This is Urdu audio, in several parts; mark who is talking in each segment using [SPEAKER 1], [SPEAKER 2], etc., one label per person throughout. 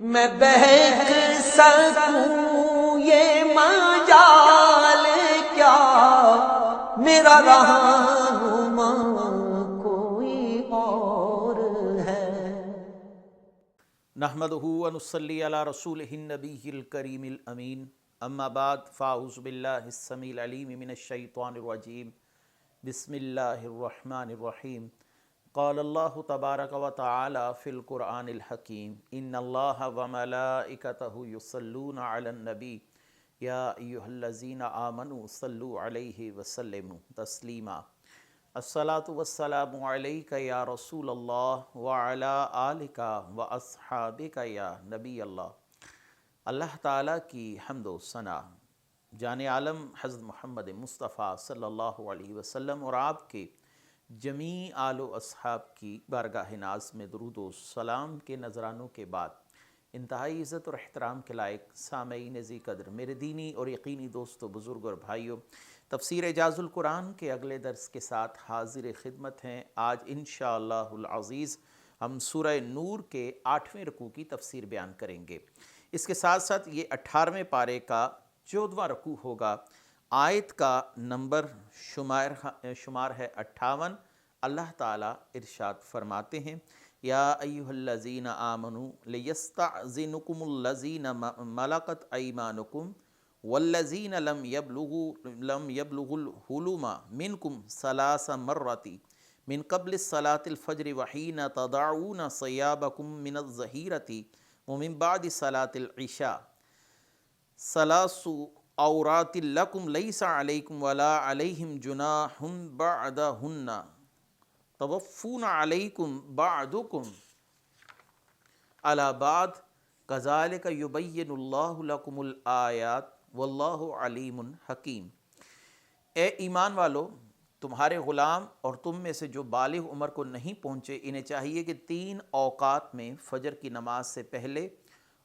[SPEAKER 1] میں بہک سکوں یہ مجال کیا، میرا رہنما کوئی اور ہے۔
[SPEAKER 2] نحمدہ و نصلی علی رسولہ النبی الکریم الامین، اما بعد فاعوذ باللہ السمیع العلیم من الشیطان الرجیم، بسم اللہ الرحمن الرحیم۔ قال اللہ تبارک و تعالی فی القرآن الحکیم، ان اللہ و ملائکتہ یصلون علی النبی یا ایہا الذین آمنوا صلوا علیہ وسلموا تسلیما۔ الصلاۃ والسلام علیک یا رسول اللہ وعلی آلک واصحابک یا نبی اللہ۔ اللہ تعالیٰ کی حمد و ثنا جان عالم حضرت محمد مصطفیٰ صلی اللہ علیہ وسلم اور آپ کے جمیع آل و اصحاب کی بارگاہ ناز میں درود و سلام کے نذرانوں کے بعد، انتہائی عزت اور احترام کے لائق سامعین ذی قدر، میرے دینی اور یقینی دوستو، بزرگ اور بھائیوں، تفسیر اعجاز القرآن کے اگلے درس کے ساتھ حاضر خدمت ہیں۔ آج انشاءاللہ العزیز ہم سورہ نور کے 8ویں رکوع کی تفسیر بیان کریں گے۔ اس کے ساتھ ساتھ یہ 18ویں پارے کا 14واں رکوع ہوگا۔ آیت کا نمبر شمار ہے 58۔ اللہ تعالیٰ ارشاد فرماتے ہیں، یا ایہا الذین آمنوا لیستأذنکم الذین ملکت ایمانکم والذین لم یبلغوا الحلم منکم ثلاث مرات من قبل الصلاة الفجر وحین تضعون ثیابکم من الظہیرۃ ومن بعد صلاة العشاء ثلاث عورات لکم لیس علیکم ولا علیہم جناح بعدہن توفون علیکم بعضکم علی بعض کذالک یبین اللہ لکم الآیات واللہ علیم حکیم۔ اے ایمان والو، تمہارے غلام اور تم میں سے جو بالغ عمر کو نہیں پہنچے، انہیں چاہیے کہ 3 اوقات میں فجر کی نماز سے پہلے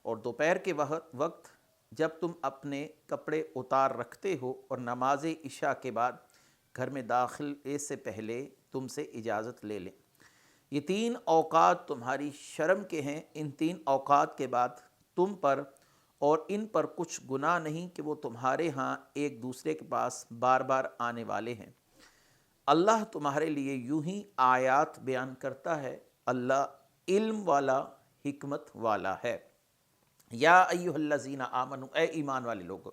[SPEAKER 2] اور دوپہر کے وقت جب تم اپنے کپڑے اتار رکھتے ہو اور نماز عشاء کے بعد گھر میں داخل سے پہلے تم سے اجازت لے لیں۔ یہ 3 اوقات تمہاری شرم کے ہیں۔ ان 3 اوقات کے بعد تم پر اور ان پر کچھ گناہ نہیں کہ وہ تمہارے ہاں ایک دوسرے کے پاس بار بار آنے والے ہیں۔ اللہ تمہارے لیے یوں ہی آیات بیان کرتا ہے، اللہ علم والا، حکمت والا ہے۔ یا ایہا الذین آمنوا، اے ایمان والے لوگو۔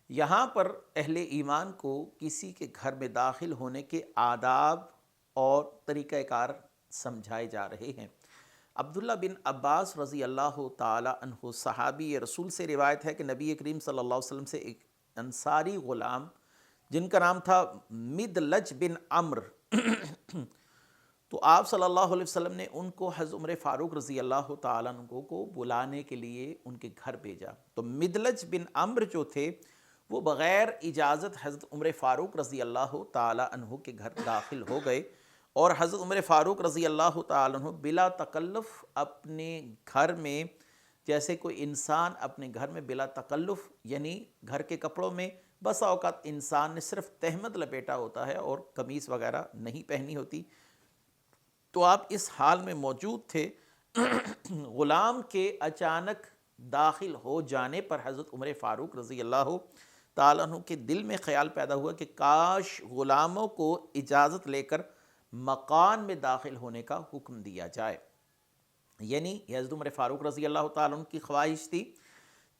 [SPEAKER 2] یہاں پر اہل ایمان کو کسی کے گھر میں داخل ہونے کے آداب اور طریقہ کار سمجھائے جا رہے ہیں۔ عبداللہ بن عباس رضی اللہ تعالی عنہ صحابی رسول سے روایت ہے کہ نبی کریم صلی اللہ علیہ وسلم سے ایک انصاری غلام جن کا نام تھا مدلج بن عمرو، تو آپ صلی اللہ علیہ وسلم نے ان کو حضرت عمر فاروق رضی اللہ تعالیٰ عنہ کو بلانے کے لیے ان کے گھر بھیجا۔ تو مدلج بن عمرو جو تھے وہ بغیر اجازت حضرت عمر فاروق رضی اللہ تعالیٰ عنہ کے گھر داخل ہو گئے، اور حضرت عمر فاروق رضی اللہ تعالیٰ عنہ بلا تکلف اپنے گھر میں، جیسے کوئی انسان اپنے گھر میں بلا تکلف، یعنی گھر کے کپڑوں میں بسا اوقات انسان نے صرف تہمد لپیٹا ہوتا ہے اور قمیص وغیرہ نہیں پہنی ہوتی، تو آپ اس حال میں موجود تھے۔ غلام کے اچانک داخل ہو جانے پر حضرت عمر فاروق رضی اللہ تعالیٰ عنہ کے دل میں خیال پیدا ہوا کہ کاش غلاموں کو اجازت لے کر مکان میں داخل ہونے کا حکم دیا جائے۔ یعنی حضرت عمر فاروق رضی اللہ تعالیٰ عنہ کی خواہش تھی،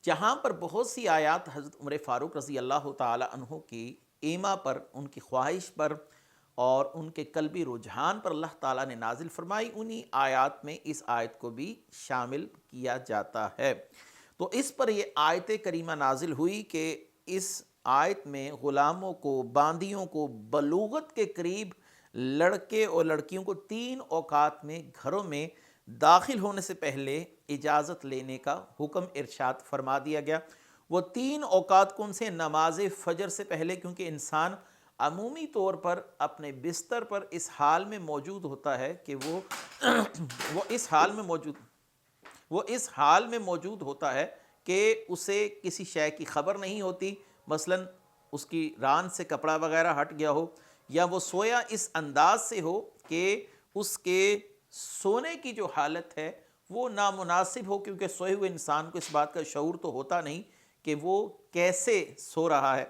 [SPEAKER 2] جہاں پر بہت سی آیات حضرت عمر فاروق رضی اللہ تعالیٰ عنہ کی ایما پر، ان کی خواہش پر اور ان کے قلبی رجحان پر اللہ تعالیٰ نے نازل فرمائی، انہی آیات میں اس آیت کو بھی شامل کیا جاتا ہے۔ تو اس پر یہ آیت کریمہ نازل ہوئی کہ اس آیت میں غلاموں کو، باندیوں کو، بلوغت کے قریب لڑکے اور لڑکیوں کو 3 اوقات میں گھروں میں داخل ہونے سے پہلے اجازت لینے کا حکم ارشاد فرما دیا گیا۔ وہ 3 اوقات کون سے؟ نماز فجر سے پہلے، کیونکہ انسان عمومی طور پر اپنے بستر پر اس حال میں موجود ہوتا ہے کہ وہ اس حال میں موجود ہوتا ہے کہ اسے کسی شے کی خبر نہیں ہوتی، مثلاً اس کی ران سے کپڑا وغیرہ ہٹ گیا ہو، یا وہ سویا اس انداز سے ہو کہ اس کے سونے کی جو حالت ہے وہ نامناسب ہو، کیونکہ سوئے ہوئے انسان کو اس بات کا شعور تو ہوتا نہیں کہ وہ کیسے سو رہا ہے۔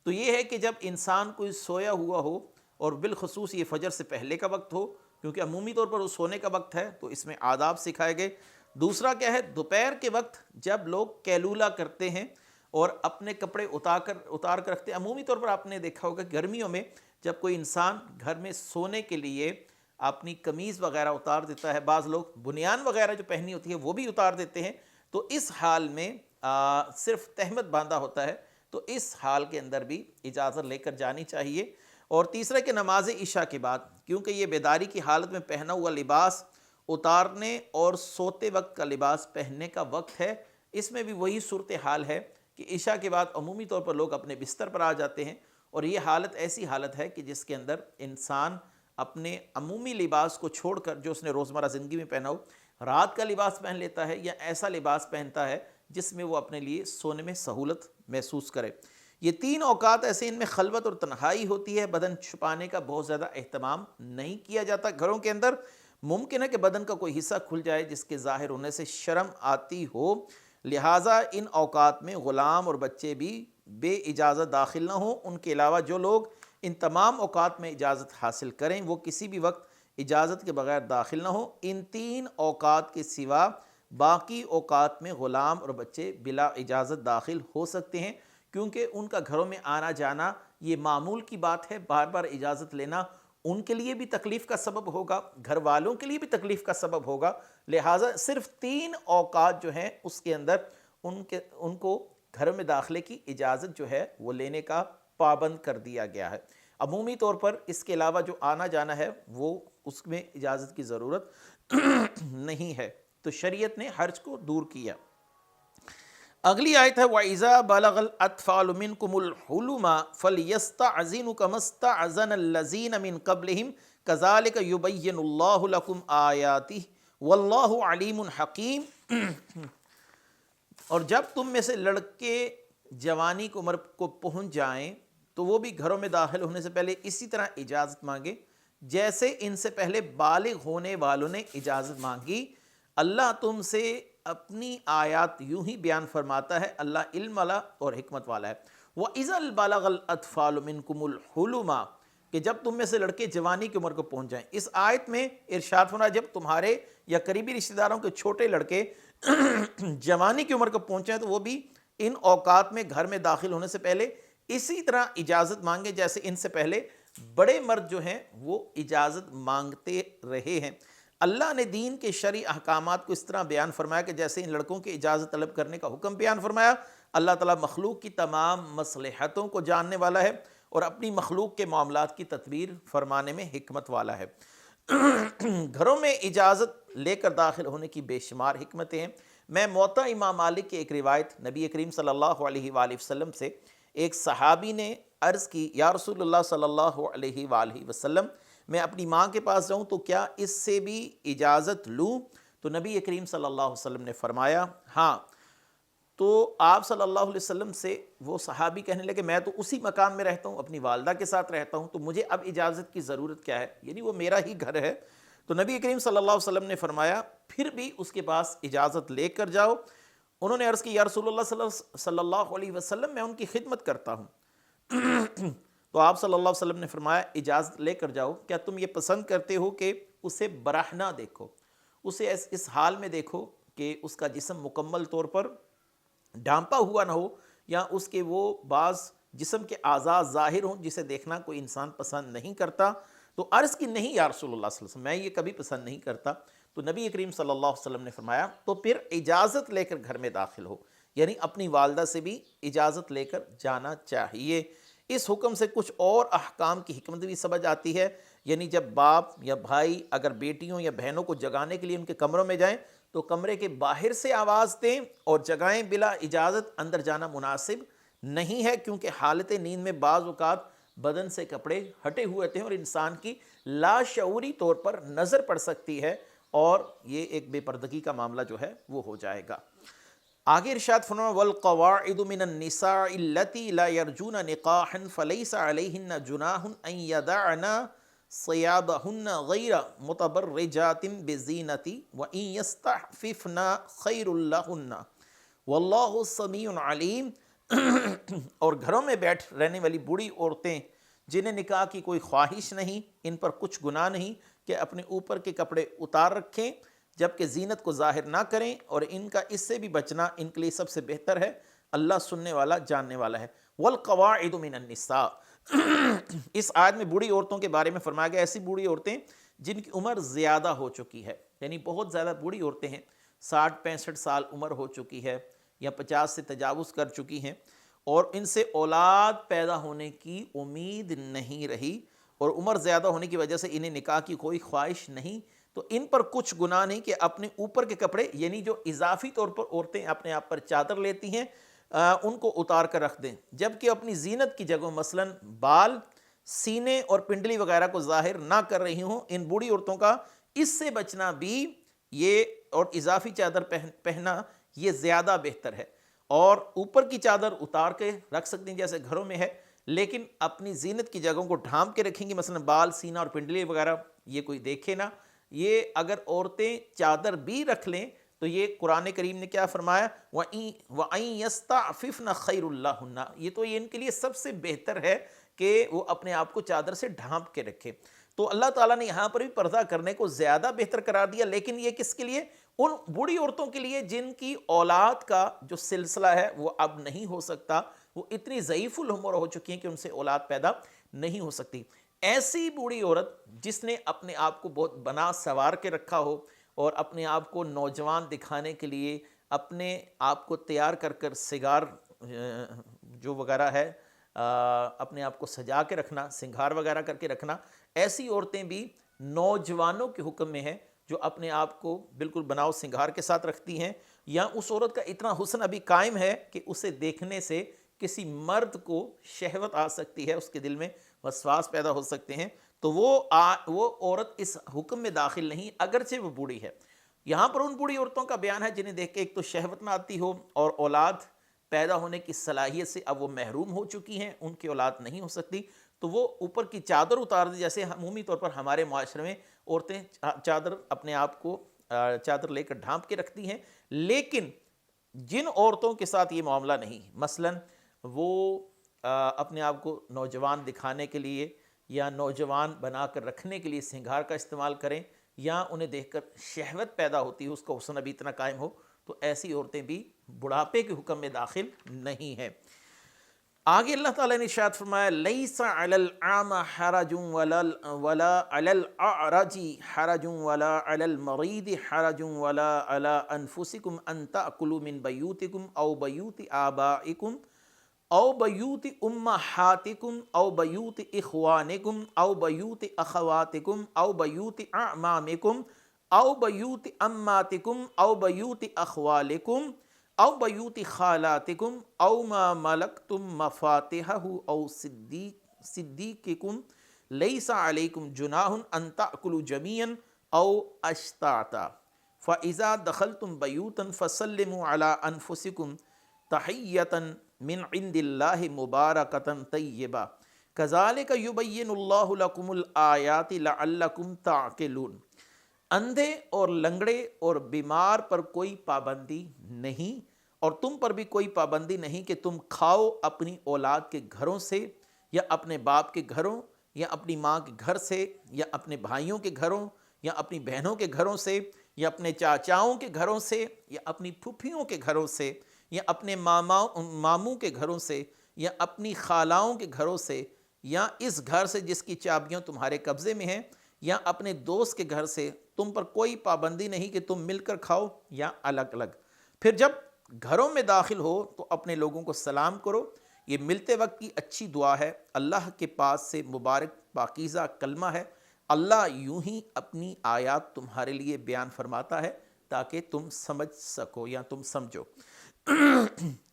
[SPEAKER 2] تو یہ ہے کہ جب انسان کوئی سویا ہوا ہو، اور بالخصوص یہ فجر سے پہلے کا وقت ہو، کیونکہ عمومی طور پر وہ سونے کا وقت ہے، تو اس میں آداب سکھائے گئے۔ دوسرا کیا ہے، دوپہر کے وقت جب لوگ قیلولہ کرتے ہیں اور اپنے کپڑے اتار کر رکھتے ہیں۔ عمومی طور پر آپ نے دیکھا ہوگا گرمیوں میں جب کوئی انسان گھر میں سونے کے لیے اپنی قمیض وغیرہ اتار دیتا ہے، بعض لوگ بنیان وغیرہ جو پہنی ہوتی ہے وہ بھی اتار دیتے ہیں، تو اس حال میں صرف تہمت باندھا ہوتا ہے، تو اس حال کے اندر بھی اجازت لے کر جانی چاہیے۔ اور تیسرا کہ نماز عشاء کے بعد، کیونکہ یہ بیداری کی حالت میں پہنا ہوا لباس اتارنے اور سوتے وقت کا لباس پہننے کا وقت ہے، اس میں بھی وہی صورتحال ہے کہ عشاء کے بعد عمومی طور پر لوگ اپنے بستر پر آ جاتے ہیں، اور یہ حالت ایسی حالت ہے کہ جس کے اندر انسان اپنے عمومی لباس کو چھوڑ کر جو اس نے روزمرہ زندگی میں پہنا ہو، رات کا لباس پہن لیتا ہے یا ایسا لباس پہنتا ہے جس میں وہ اپنے لیے سونے میں سہولت محسوس کرے۔ یہ 3 اوقات ایسے ان میں خلوت اور تنہائی ہوتی ہے، بدن چھپانے کا بہت زیادہ اہتمام نہیں کیا جاتا۔ گھروں کے اندر ممکن ہے کہ بدن کا کوئی حصہ کھل جائے جس کے ظاہر ہونے سے شرم آتی ہو، لہٰذا ان اوقات میں غلام اور بچے بھی بے اجازت داخل نہ ہوں۔ ان کے علاوہ جو لوگ ان تمام اوقات میں اجازت حاصل کریں وہ کسی بھی وقت اجازت کے بغیر داخل نہ ہوں۔ ان 3 اوقات کے سوا باقی اوقات میں غلام اور بچے بلا اجازت داخل ہو سکتے ہیں، کیونکہ ان کا گھروں میں آنا جانا یہ معمول کی بات ہے۔ بار بار اجازت لینا ان کے لیے بھی تکلیف کا سبب ہوگا، گھر والوں کے لیے بھی تکلیف کا سبب ہوگا، لہٰذا صرف 3 اوقات جو ہیں اس کے اندر ان کو گھر میں داخلے کی اجازت جو ہے وہ لینے کا پابند کر دیا گیا ہے۔ عمومی طور پر اس کے علاوہ جو آنا جانا ہے وہ اس میں اجازت کی ضرورت نہیں ہے، تو شریعت نے حرج کو دور کیا۔ اگلی آیت ہے وَإِذَا بَلَغَ الْأَطْفَالُ مِنْكُمُ الْحُلُمَ فَلْيَسْتَأْذِنُوا كَمَا اسْتَأْذَنَ الَّذِينَ مِنْ قَبْلِهِمْ كَذَلِكَ يُبَيِّنُ اللَّهُ لَكُمْ آيَاتِهِ وَاللَّهُ عَلِيمٌ حَكِيمٌ۔ اور جب تم میں سے لڑکے جوانی کی عمر کو پہنچ جائیں تو وہ بھی گھروں میں داخل ہونے سے پہلے اسی طرح اجازت مانگے جیسے ان سے پہلے بالغ ہونے والوں نے اجازت مانگی۔ اللہ تم سے اپنی آیات یوں ہی بیان فرماتا ہے، اللہ علم والا اور حکمت والا ہے۔ وَإِذَا بَلَغَ الْأَطْفَالُ مِنْكُمُ الْحُلُمَ، کہ جب تم میں سے لڑکے جوانی کی عمر کو پہنچ جائیں۔ اس آیت میں ارشاد فرمایا جب تمہارے یا قریبی رشتہ داروں کے چھوٹے لڑکے جوانی کی عمر کو پہنچیں تو وہ بھی ان اوقات میں گھر میں داخل ہونے سے پہلے اسی طرح اجازت مانگے جیسے ان سے پہلے بڑے مرد جو ہیں وہ اجازت مانگتے رہے ہیں۔ اللہ نے دین کے شرعی احکامات کو اس طرح بیان فرمایا کہ جیسے ان لڑکوں کی اجازت طلب کرنے کا حکم بیان فرمایا۔ اللہ تعالیٰ مخلوق کی تمام مصلحتوں کو جاننے والا ہے اور اپنی مخلوق کے معاملات کی تدبیر فرمانے میں حکمت والا ہے۔ گھروں میں اجازت لے کر داخل ہونے کی بے شمار حکمتیں ہیں۔ میں موطا امام مالک کی ایک روایت نبی کریم صلی اللہ علیہ وآلہ وسلم سے ایک صحابی نے عرض کی، یا رسول اللہ صلی اللہ علیہ وآلہ وسلم، میں اپنی ماں کے پاس جاؤں تو کیا اس سے بھی اجازت لوں؟ تو نبی کریم صلی اللہ علیہ وسلم نے فرمایا ہاں۔ تو آپ صلی اللہ علیہ وسلم سے وہ صحابی کہنے لگے میں تو اسی مکان میں رہتا ہوں، اپنی والدہ کے ساتھ رہتا ہوں، تو مجھے اب اجازت کی ضرورت کیا ہے؟ یعنی وہ میرا ہی گھر ہے۔ تو نبی کریم صلی اللہ علیہ وسلم نے فرمایا پھر بھی اس کے پاس اجازت لے کر جاؤ۔ انہوں نے عرض کی یا رسول اللہ صلی اللہ علیہ وسلم میں ان کی خدمت کرتا ہوں۔ تو آپ صلی اللہ علیہ وسلم نے فرمایا اجازت لے کر جاؤ۔ کیا تم یہ پسند کرتے ہو کہ اسے برہنہ دیکھو، اسے اس حال میں دیکھو کہ اس کا جسم مکمل طور پر ڈھانپا ہوا نہ ہو، یا اس کے وہ بعض جسم کے اعضاء ظاہر ہوں جسے دیکھنا کوئی انسان پسند نہیں کرتا؟ تو عرض کی نہیں یا رسول اللہ صلی اللہ علیہ وسلم، میں یہ کبھی پسند نہیں کرتا۔ تو نبی کریم صلی اللہ علیہ وسلم نے فرمایا تو پھر اجازت لے کر گھر میں داخل ہو، یعنی اپنی والدہ سے بھی اجازت لے کر جانا چاہیے۔ اس حکم سے کچھ اور احکام کی حکمت بھی سمجھ آتی ہے، یعنی جب باپ یا بھائی اگر بیٹیوں یا بہنوں کو جگانے کے لیے ان کے کمروں میں جائیں تو کمرے کے باہر سے آواز دیں اور جگائیں، بلا اجازت اندر جانا مناسب نہیں ہے، کیونکہ حالت نیند میں بعض اوقات بدن سے کپڑے ہٹے ہوئے ہوتے ہیں اور انسان کی لاشعوری طور پر نظر پڑ سکتی ہے اور یہ ایک بے پردگی کا معاملہ جو ہے وہ ہو جائے گا۔ آگے ارشاد فرمایا وَالْقَوَاعِدُ مِنَ النِّسَاءِ اللَّتِي لَا يَرْجُونَ نِقَاحًا فَلَيْسَ عَلَيْهِنَّ جُنَاحٌ أَن يَضَعْنَ ثيابهن غير متبرجات بزينة وإن يستعففن خير لهن واللہ سمیع علیم۔ اور گھروں میں بیٹھ رہنے والی بوڑھی عورتیں جنہیں نکاح کی کوئی خواہش نہیں، ان پر کچھ گناہ نہیں کہ اپنے اوپر کے کپڑے اتار رکھیں جبکہ زینت کو ظاہر نہ کریں، اور ان کا اس سے بھی بچنا ان کے لیے سب سے بہتر ہے، اللہ سننے والا جاننے والا ہے۔ والقواعد من النساء، اس آیت میں بوڑھی عورتوں کے بارے میں فرمایا گیا ایسی بوڑھی عورتیں جن کی عمر زیادہ ہو چکی ہے، یعنی بہت زیادہ بوڑھی عورتیں ہیں، 60-65 سال عمر ہو چکی ہے یا 50 سے تجاوز کر چکی ہیں، اور ان سے اولاد پیدا ہونے کی امید نہیں رہی، اور عمر زیادہ ہونے کی وجہ سے انہیں نکاح کی کوئی خواہش نہیں، تو ان پر کچھ گناہ نہیں کہ اپنے اوپر کے کپڑے، یعنی جو اضافی طور پر عورتیں اپنے آپ پر چادر لیتی ہیں، ان کو اتار کر رکھ دیں، جبکہ اپنی زینت کی جگہوں مثلاً بال، سینے اور پنڈلی وغیرہ کو ظاہر نہ کر رہی ہوں۔ ان بوڑھی عورتوں کا اس سے بچنا بھی یہ، اور اضافی چادر پہننا یہ زیادہ بہتر ہے، اور اوپر کی چادر اتار کے رکھ سکتی ہیں جیسے گھروں میں ہے، لیکن اپنی زینت کی جگہوں کو ڈھانپ کے رکھیں گی، مثلا بال، سینہ اور پنڈلی وغیرہ یہ کوئی دیکھے نہ۔ یہ اگر عورتیں چادر بھی رکھ لیں تو یہ قرآن کریم نے کیا فرمایا، وَأَن يَسْتَعْفِفْنَ خَيْرٌ لَهُنَّ، یہ تو یہ ان کے لیے سب سے بہتر ہے کہ وہ اپنے آپ کو چادر سے ڈھانپ کے رکھے۔ تو اللہ تعالیٰ نے یہاں پر بھی پردہ کرنے کو زیادہ بہتر قرار دیا، لیکن یہ کس کے لیے؟ ان بوڑھی عورتوں کے لیے جن کی اولاد کا جو سلسلہ ہے وہ اب نہیں ہو سکتا، وہ اتنی ضعیف العمر ہو چکی ہیں کہ ان سے اولاد پیدا نہیں ہو سکتی۔ ایسی بوڑھی عورت جس نے اپنے آپ کو بہت بنا سنوار کے رکھا ہو اور اپنے آپ کو نوجوان دکھانے کے لیے اپنے آپ کو تیار کر کر سگار جو وغیرہ ہے اپنے آپ کو سجا کے رکھنا، سنگھار وغیرہ کر کے رکھنا، ایسی عورتیں بھی نوجوانوں کے حکم میں ہیں جو اپنے آپ کو بالکل بناؤ سنگھار کے ساتھ رکھتی ہیں، یا اس عورت کا اتنا حسن ابھی قائم ہے کہ اسے دیکھنے سے کسی مرد کو شہوت آ سکتی ہے، اس کے دل میں وسواس پیدا ہو سکتے ہیں، تو وہ عورت اس حکم میں داخل نہیں، اگرچہ وہ بوڑھی ہے۔ یہاں پر ان بوڑھی عورتوں کا بیان ہے جنہیں دیکھ کے ایک تو شہوت نہ آتی ہو، اور اولاد پیدا ہونے کی صلاحیت سے اب وہ محروم ہو چکی ہیں، ان کی اولاد نہیں ہو سکتی، تو وہ اوپر کی چادر اتار دی، جیسے عمومی طور پر ہمارے معاشرے میں عورتیں چادر اپنے آپ کو چادر لے کر ڈھانپ کے رکھتی ہیں، لیکن جن عورتوں کے ساتھ یہ معاملہ نہیں، مثلاً وہ اپنے آپ کو نوجوان دکھانے کے لیے یا نوجوان بنا کر رکھنے کے لیے سنگھار کا استعمال کریں، یا انہیں دیکھ کر شہوت پیدا ہوتی ہے، اس کا حسن ابھی اتنا قائم ہو، تو ایسی عورتیں بھی بڑھاپے کے حکم میں داخل نہیں ہیں۔ آگے اللہ تعالیٰ نے ارشاد فرمایا لیس علی العامى حرج ولا علی الاعرج حرج ولا علی المریض حرج ولا علی انفسکم ان تأکلوا من بیوتکم او بیوت آبائکم او بیوت امہاتکم او بیوت اخوانکم او بیوت اخواتکم او بیوت اعمامکم او بیوت اماتکم او بیوت اخوالکم او بیوت خالاتکم او ما ملکتم مفاتحہ او صدیقکم لیس علیکم جناح ان تأکلوا جمیعا او اشتاتا فاذا دخلتم بیوتا فسلموا علی انفسکم تحیۃ من عند اللہ مبارکۃ طیبہ کذالک یبین اللہ لکم الآیات لعلکم تعقلون۔ اندھے اور لنگڑے اور بیمار پر کوئی پابندی نہیں، اور تم پر بھی کوئی پابندی نہیں کہ تم کھاؤ اپنی اولاد کے گھروں سے، یا اپنے باپ کے گھروں، یا اپنی ماں کے گھر سے، یا اپنے بھائیوں کے گھروں، یا اپنی بہنوں کے گھروں سے، یا اپنے چاچاؤں کے گھروں سے، یا اپنی پھوپھیوں کے گھروں سے، یا اپنے ماموں کے گھروں سے، یا اپنی خالاؤں کے گھروں سے، یا اس گھر سے جس کی چابیاں تمہارے قبضے میں ہیں، یا اپنے دوست کے گھر سے، تم پر کوئی پابندی نہیں کہ تم مل کر کھاؤ یا الگ الگ۔ پھر جب گھروں میں داخل ہو تو اپنے لوگوں کو سلام کرو، یہ ملتے وقت کی اچھی دعا ہے، اللہ کے پاس سے مبارک پاکیزہ کلمہ ہے، اللہ یوں ہی اپنی آیات تمہارے لیے بیان فرماتا ہے تاکہ تم سمجھ سکو یا تم سمجھو۔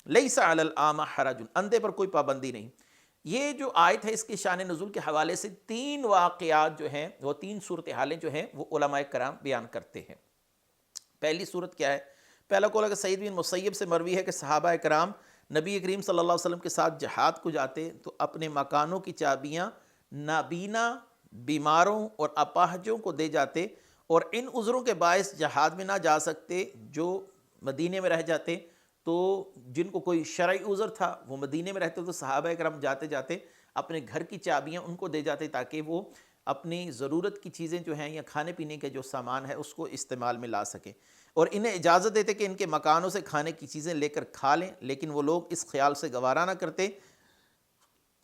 [SPEAKER 2] لیس علی الاعمی حرج، اندھے پر کوئی پابندی نہیں۔ یہ جو آیت ہے اس کے شان نزول کے حوالے سے 3 واقعات جو ہیں، وہ 3 صورتحالیں جو ہیں وہ علماء کرام بیان کرتے ہیں۔ پہلی صورت کیا ہے؟ پہلا قول ہے کہ سعید بن مسیب سے مروی ہے کہ صحابہ کرام نبی کریم صلی اللہ علیہ وسلم کے ساتھ جہاد کو جاتے تو اپنے مکانوں کی چابیاں نابینا بیماروں اور اپاہجوں کو دے جاتے، اور ان عذروں کے باعث جہاد میں نہ جا سکتے جو مدینے میں رہ جاتے، تو جن کو کوئی شرعی عذر تھا وہ مدینے میں رہتے تو صحابہ کرام جاتے جاتے اپنے گھر کی چابیاں ان کو دے جاتے تاکہ وہ اپنی ضرورت کی چیزیں جو ہیں یا کھانے پینے کے جو سامان ہے اس کو استعمال میں لا سکیں، اور انہیں اجازت دیتے کہ ان کے مکانوں سے کھانے کی چیزیں لے کر کھا لیں، لیکن وہ لوگ اس خیال سے گوارا نہ کرتے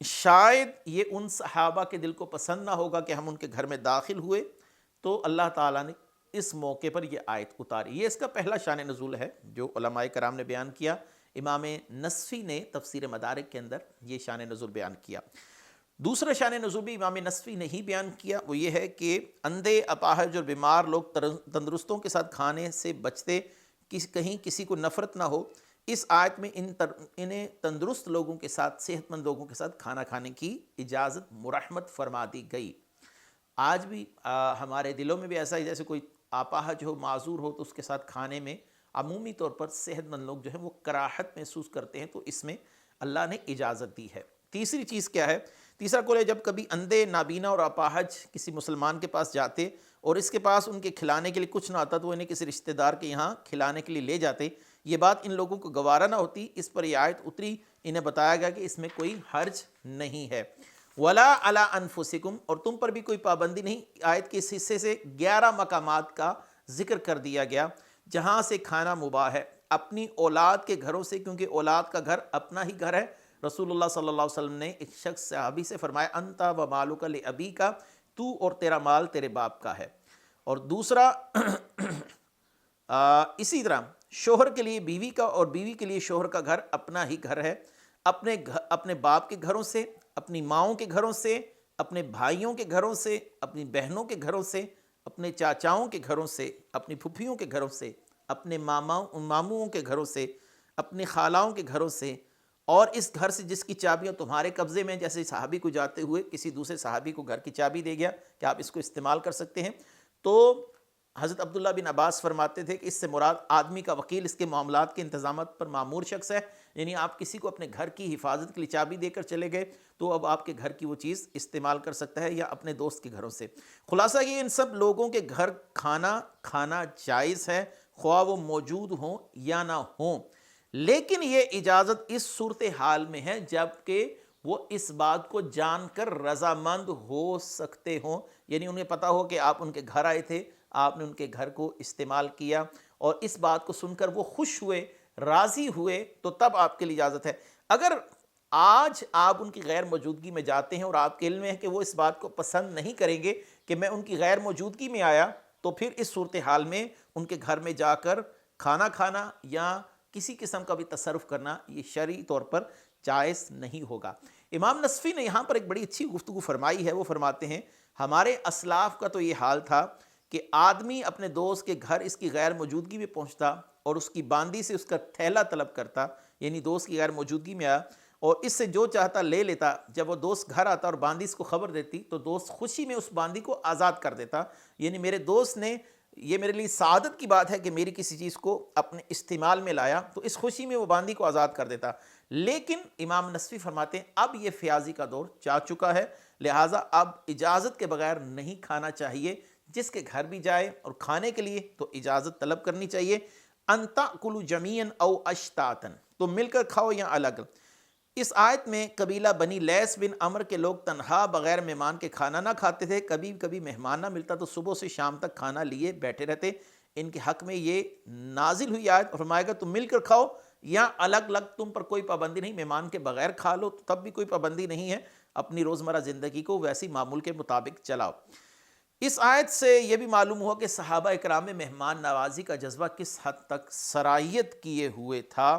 [SPEAKER 2] شاید یہ ان صحابہ کے دل کو پسند نہ ہوگا کہ ہم ان کے گھر میں داخل ہوئے، تو اللہ تعالیٰ نے اس موقع پر یہ آیت اتاری۔ یہ اس کا پہلا شان نزول ہے جو علماء کرام نے بیان کیا۔ امام نصفی نے تفسیر مدارک کے اندر یہ شان نزول بیان کیا۔ دوسرا شان نزول بھی امام نصفی نے ہی بیان کیا، وہ یہ ہے کہ اندھے، اپاہج اور بیمار لوگ تندرستوں کے ساتھ کھانے سے بچتے، کہیں کسی کو نفرت نہ ہو۔ اس آیت میں انہیں تندرست لوگوں کے ساتھ، صحت مند لوگوں کے ساتھ کھانا کھانے کی اجازت مرحمت فرما دی گئی۔ آج بھی ہمارے دلوں میں بھی ایسا ہے، جیسے کوئی آپاہج ہو، معذور ہو، تو اس کے ساتھ کھانے میں عمومی طور پر صحت مند لوگ جو ہیں وہ کراہت محسوس کرتے ہیں، تو اس میں اللہ نے اجازت دی ہے۔ تیسری چیز کیا ہے؟ تیسرا قول ہے جب کبھی اندھے، نابینا اور اپاہج کسی مسلمان کے پاس جاتے اور اس کے پاس ان کے کھلانے کے لیے کچھ نہ آتا تو وہ انہیں کسی رشتہ دار کے یہاں کھلانے کے لیے لے جاتے، یہ بات ان لوگوں کو گوارا نہ ہوتی، اس پر یہ آیت اتری، انہیں بتایا گیا کہ اس میں کوئی حرج نہیں ہے۔ وَلَا عَلَىٰ أَنفُسِكُمْ، اور تم پر بھی کوئی پابندی نہیں۔ آیت کے اس حصے سے 11 مقامات کا ذکر کر دیا گیا جہاں سے کھانا مباح ہے۔ اپنی اولاد کے گھروں سے، کیونکہ اولاد کا گھر اپنا ہی گھر ہے۔ رسول اللہ صلی اللہ علیہ وسلم نے ایک شخص صحابی سے فرمایا انت و مالک لابیک، تو اور تیرا مال تیرے باپ کا ہے۔ اور دوسرا اسی طرح شوہر کے لیے بیوی کا اور بیوی کے لیے شوہر کا گھر اپنا ہی گھر ہے۔ اپنے باپ کے گھروں سے، اپنی ماؤں کے گھروں سے، اپنے بھائیوں کے گھروں سے، اپنی بہنوں کے گھروں سے، اپنے چاچاؤں کے گھروں سے، اپنی پھپھیوں کے گھروں سے، اپنے ماموں کے گھروں سے، اپنی خالاؤں کے گھروں سے، اور اس گھر سے جس کی چابیاں تمہارے قبضے میں، جیسے صحابی کو جاتے ہوئے کسی دوسرے صحابی کو گھر کی چابی دے گیا کہ آپ اس کو استعمال کر سکتے ہیں، تو حضرت عبداللہ بن عباس فرماتے تھے کہ اس سے مراد آدمی کا وکیل، اس کے معاملات کے انتظامات پر معمور شخص ہے، یعنی آپ کسی کو اپنے گھر کی حفاظت کے لیے چابی دے کر چلے گئے تو اب آپ کے گھر کی وہ چیز استعمال کر سکتا ہے، یا اپنے دوست کے گھروں سے۔ خلاصہ یہ ان سب لوگوں کے گھر کھانا جائز ہے، خواہ وہ موجود ہوں یا نہ ہوں، لیکن یہ اجازت اس صورتحال میں ہے جب کہ وہ اس بات کو جان کر رضامند ہو سکتے ہوں، یعنی انہیں پتہ ہو کہ آپ ان کے گھر آئے تھے، آپ نے ان کے گھر کو استعمال کیا اور اس بات کو سن کر وہ خوش ہوئے، راضی ہوئے، تو تب آپ کے لیے اجازت ہے۔ اگر آج آپ ان کی غیر موجودگی میں جاتے ہیں اور آپ کے علم میں ہے کہ وہ اس بات کو پسند نہیں کریں گے کہ میں ان کی غیر موجودگی میں آیا، تو پھر اس صورتحال میں ان کے گھر میں جا کر کھانا کھانا یا کسی قسم کا بھی تصرف کرنا یہ شرعی طور پر جائز نہیں ہوگا۔ امام نصفی نے یہاں پر ایک بڑی اچھی گفتگو فرمائی ہے، وہ فرماتے ہیں ہمارے اسلاف کا تو یہ حال تھا کہ آدمی اپنے دوست کے گھر اس کی غیر موجودگی میں پہنچتا اور اس کی باندی سے اس کا تھیلا طلب کرتا، یعنی دوست کی غیر موجودگی میں آیا اور اس سے جو چاہتا لے لیتا۔ جب وہ دوست گھر آتا اور باندی اس کو خبر دیتی تو دوست خوشی میں اس باندی کو آزاد کر دیتا، یعنی میرے دوست نے، یہ میرے لیے سعادت کی بات ہے کہ میری کسی چیز کو اپنے استعمال میں لایا، تو اس خوشی میں وہ باندی کو آزاد کر دیتا۔ لیکن امام نصفی فرماتے ہیں اب یہ فیاضی کا دور جا چکا ہے، لہٰذا اب اجازت کے بغیر نہیں کھانا چاہیے۔ جس کے گھر بھی جائے اور کھانے کے لیے تو اجازت طلب کرنی چاہیے۔ ان تاکلوا جمیعا او اشتاتا، تو مل کر کھاؤ یا الگ۔ اس آیت میں قبیلہ بنی لیث بن عمر کے لوگ تنہا بغیر مہمان کے کھانا نہ کھاتے تھے، کبھی کبھی مہمان نہ ملتا تو صبح سے شام تک کھانا لیے بیٹھے رہتے۔ ان کے حق میں یہ نازل ہوئی آیت، فرمائے گا تم مل کر کھاؤ یا الگ الگ، تم پر کوئی پابندی نہیں، مہمان کے بغیر کھا لو تب بھی کوئی پابندی نہیں ہے، اپنی روزمرہ زندگی کو ویسی معمول کے مطابق چلاؤ۔ اس آیت سے یہ بھی معلوم ہوا کہ صحابہ اکرام میں مہمان نوازی کا جذبہ کس حد تک سرایت کیے ہوئے تھا۔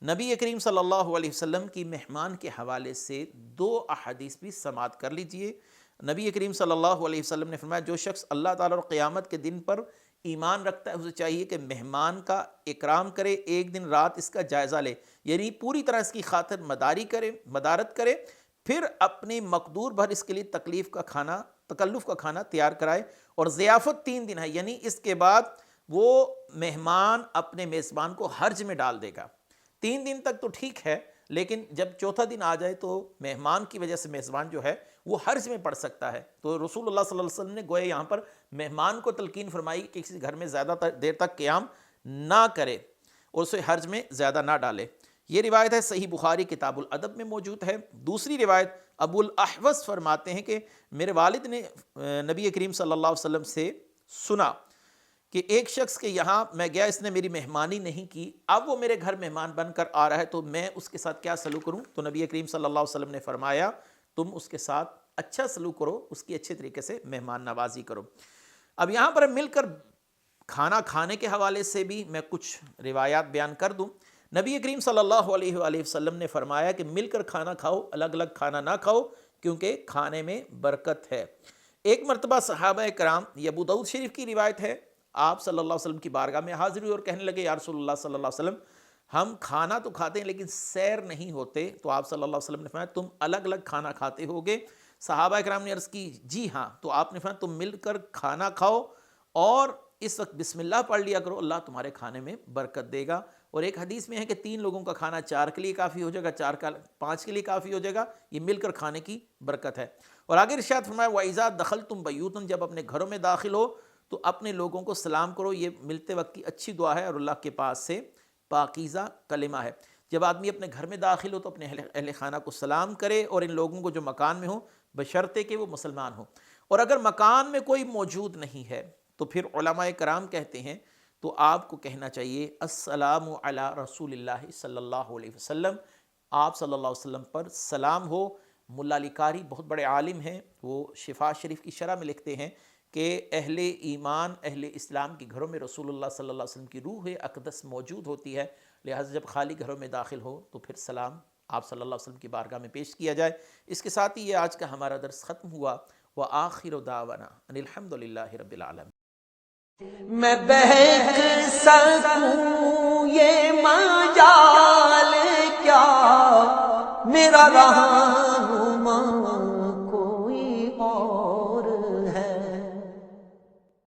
[SPEAKER 2] نبی کریم صلی اللہ علیہ وسلم کی مہمان کے حوالے سے 2 احادیث بھی سماعت کر لیجئے۔ نبی کریم صلی اللہ علیہ وسلم نے فرمایا جو شخص اللہ تعالیٰ اور قیامت کے دن پر ایمان رکھتا ہے اسے چاہیے کہ مہمان کا اکرام کرے، ایک دن رات اس کا جائزہ لے، یعنی پوری طرح اس کی خاطر مدارت کرے، پھر اپنی مقدور بھر اس کے لیے تکلف کا کھانا تیار کرائے، اور ضیافت 3 دن ہے، یعنی اس کے بعد وہ مہمان اپنے میزبان کو حرج میں ڈال دے گا۔ 3 دن تک تو ٹھیک ہے، لیکن جب چوتھا دن آ جائے تو مہمان کی وجہ سے میزبان جو ہے وہ حرج میں پڑ سکتا ہے۔ تو رسول اللہ صلی اللہ علیہ وسلم نے گویا یہاں پر مہمان کو تلقین فرمائی کہ کسی گھر میں زیادہ دیر تک قیام نہ کرے اور اسے حرج میں زیادہ نہ ڈالے۔ یہ روایت ہے صحیح بخاری کتاب الادب میں موجود ہے۔ دوسری روایت ابو الاحوص فرماتے ہیں کہ میرے والد نے نبی کریم صلی اللہ علیہ وسلم سے سنا کہ ایک شخص کے یہاں میں گیا، اس نے میری مہمانی نہیں کی، اب وہ میرے گھر مہمان بن کر آ رہا ہے تو میں اس کے ساتھ کیا سلوک کروں؟ تو نبی کریم صلی اللہ علیہ وسلم نے فرمایا تم اس کے ساتھ اچھا سلوک کرو، اس کی اچھے طریقے سے مہمان نوازی کرو۔ اب یہاں پر مل کر کھانا کھانے کے حوالے سے بھی میں کچھ روایات بیان کر دوں۔ نبی کریم صلی اللہ علیہ وآلہ وسلم نے فرمایا کہ مل کر کھانا کھاؤ، الگ الگ کھانا نہ کھاؤ، کیونکہ کھانے میں برکت ہے۔ ایک مرتبہ صحابہ کرام، یہ ابو داؤد شریف کی روایت ہے، آپ صلی اللہ علیہ وسلم کی بارگاہ میں حاضر ہوئے اور کہنے لگے یا رسول اللہ صلی اللہ علیہ وسلم ہم کھانا تو کھاتے ہیں لیکن سیر نہیں ہوتے، تو آپ صلی اللہ علیہ وسلم نے فرمایا تم الگ الگ کھانا کھاتے ہوگے؟ صحابہ کرام نے عرض کی جی ہاں، تو آپ نے فرمایا تم مل کر کھانا کھاؤ اور اس وقت بسم اللہ پڑھ لیا کرو، اللہ تمہارے کھانے میں برکت دے گا۔ اور ایک حدیث میں ہے کہ 3 لوگوں کا کھانا 4 کے لیے کافی ہو جائے گا، 4 کا 5 کے لیے کافی ہو جائے گا، یہ مل کر کھانے کی برکت ہے۔ اور آگے ارشاد فرمایا وَإِذَا دَخَلْتُمْ بَيُوتًا، جب اپنے گھروں میں داخل ہو تو اپنے لوگوں کو سلام کرو، یہ ملتے وقت کی اچھی دعا ہے اور اللہ کے پاس سے پاکیزہ کلمہ ہے۔ جب آدمی اپنے گھر میں داخل ہو تو اپنے اہل خانہ کو سلام کرے اور ان لوگوں کو جو مکان میں ہو بشرطے کہ وہ مسلمان ہو، اور اگر مکان میں کوئی موجود نہیں ہے تو پھر علماء کرام کہتے ہیں تو آپ کو کہنا چاہیے السلام علی رسول اللہ صلی اللہ علیہ وسلم، آپ صلی اللہ علیہ وسلم پر سلام ہو۔ ملا علی قاری بہت بڑے عالم ہیں، وہ شفا شریف کی شرح میں لکھتے ہیں کہ اہل ایمان اہل اسلام کے گھروں میں رسول اللہ صلی اللہ علیہ وسلم کی روح اقدس موجود ہوتی ہے، لہٰذا جب خالی گھروں میں داخل ہو تو پھر سلام آپ صلی اللہ علیہ وسلم کی بارگاہ میں پیش کیا جائے۔ اس کے ساتھ ہی یہ آج کا ہمارا درس ختم ہوا۔ وآخر دعوانا ان الحمد للہ رب العالمین۔
[SPEAKER 1] میں بہک سکوں یہ مجال کیا میرا رہا